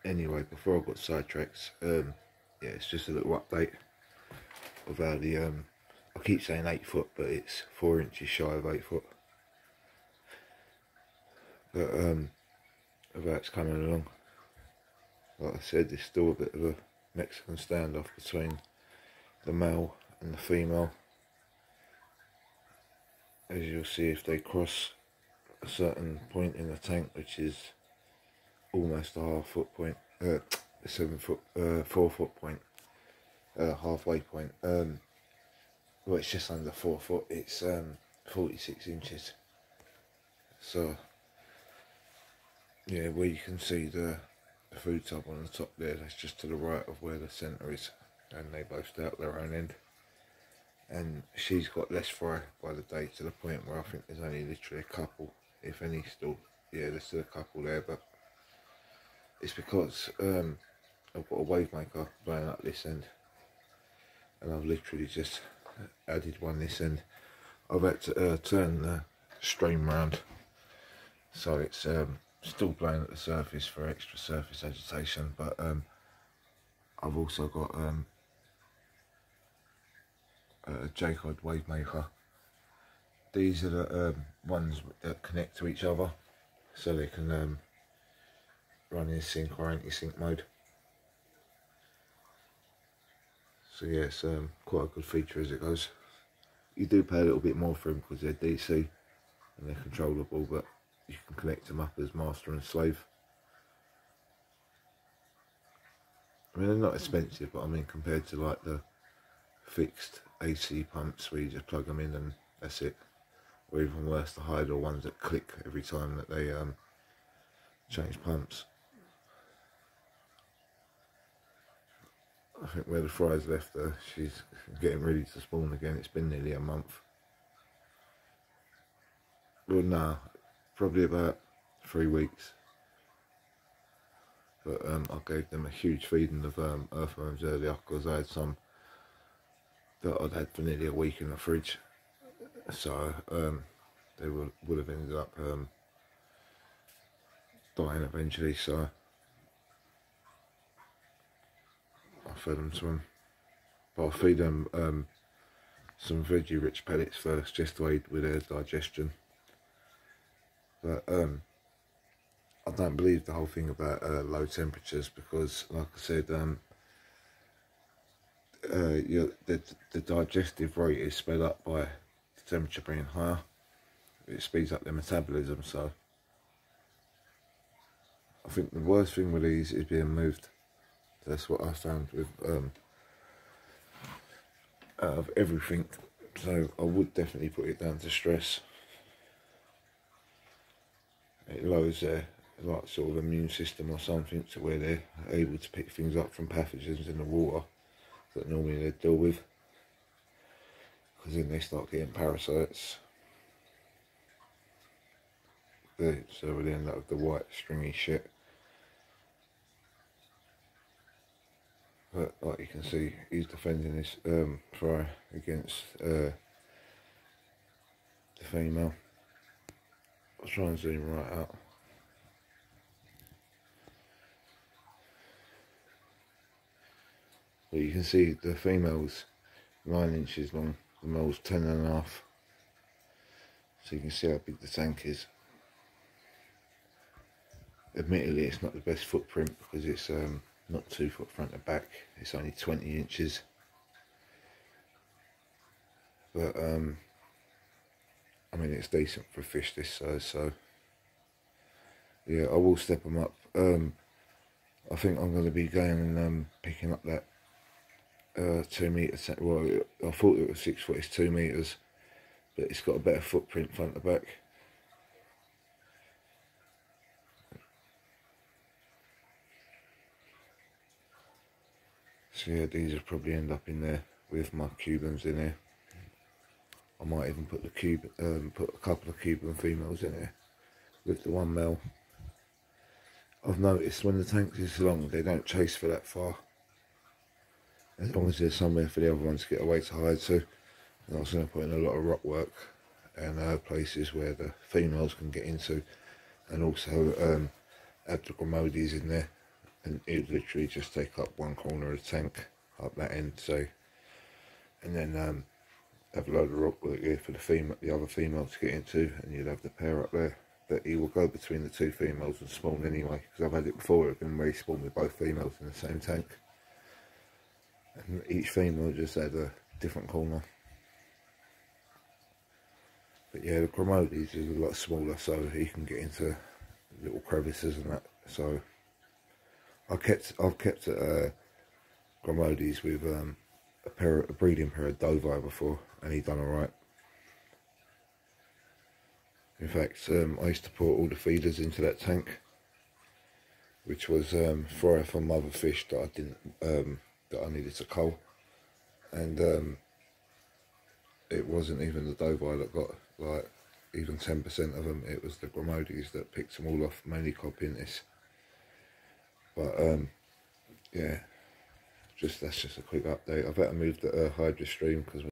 Anyway, before I got sidetracked, yeah, it's just a little update of how the I keep saying 8 foot, but it's 4 inches shy of 8 foot. But of how it's coming along. Like I said, there's still a bit of a Mexican standoff between the male and the female. As you'll see, if they cross a certain point in the tank, which is almost a half-foot point, 7 foot, 4 foot point, halfway point. Well, it's just under 4 foot. It's 46 inches. So yeah, where you can see the food tub on the top there, that's just to the right of where the centre is, and they both stay up their own end. And she's got less fry by the day, to the point where I think there's only literally a couple, if any, still. Yeah, there's still a couple there, but it's because I've got a wave maker blowing up this end, and I've literally just added one this end. I've had to turn the stream round, so it's still blowing at the surface for extra surface agitation, but I've also got a CICHLID wave maker. These are the ones that connect to each other, so they can run in sync or anti-sync mode. So yeah, it's quite a good feature as it goes. You do pay a little bit more for them because they're DC and they're controllable, but you can connect them up as master and slave. I mean, they're not expensive, but I mean, compared to like the fixed AC pumps where you just plug them in and that's it, or even worse, the Hydro ones that click every time that they change pumps. I think where the fry's left her, she's getting ready to spawn again. It's been nearly a month. Well, no, probably about 3 weeks. But I gave them a huge feeding of earthworms earlier, because I had some that I'd had for nearly a week in the fridge. So they would have ended up dying eventually, so I fed them some. But I'll feed them some veggie rich pellets first, just to aid with their digestion. But I don't believe the whole thing about low temperatures, because like I said, the digestive rate is sped up by the temperature being higher. It speeds up their metabolism, so I think the worst thing with these is being moved. That's what I found with out of everything. So I would definitely put it down to stress. It lowers their like sort of immune system or something, to where they're able to pick things up from pathogens in the water that normally they deal with, because then they start getting parasites. So they end up with the white stringy shit. But like you can see, he's defending this fry against the female. I'll try and zoom right out. But you can see the female's 9 inches long, the male's 10.5. So you can see how big the tank is. Admittedly, it's not the best footprint, because it's not 2 foot front and back, it's only 20 inches. But I mean, it's decent for a fish this size, so yeah, I will step them up. I think I'm going to be going and picking up that 2 metres. Well, I thought it was 6 foot, it's 2 metres, but it's got a better footprint front to back. So yeah, these will probably end up in there with my Cubans in there. I might even put put a couple of Cuban females in there with the one male. I've noticed when the tank is long, they don't chase for that far, as long as there's somewhere for the other ones to get away to hide to. And I was going to put in a lot of rock work and places where the females can get into, and also add the Gramodis in there, and it would literally just take up one corner of the tank, up that end. So, and then have a load of rock work here for the other female to get into, and you'd have the pair up there. But he will go between the two females and spawn anyway, because I've had it before. It can really spawn with both females in the same tank, and each female just had a different corner. But yeah, the Gramodes is a lot smaller, so he can get into little crevices and that. So I've kept Gramodes with a breeding pair of Dovi before, and he done alright. In fact, I used to put all the feeders into that tank, which was fry from other fish that I didn't that I needed to cull, and it wasn't even the Dovi that got like even 10% of them. It was the Gramodes that picked them all off, mainly Codpintis. But yeah, that's just a quick update. I better move the Hydra stream because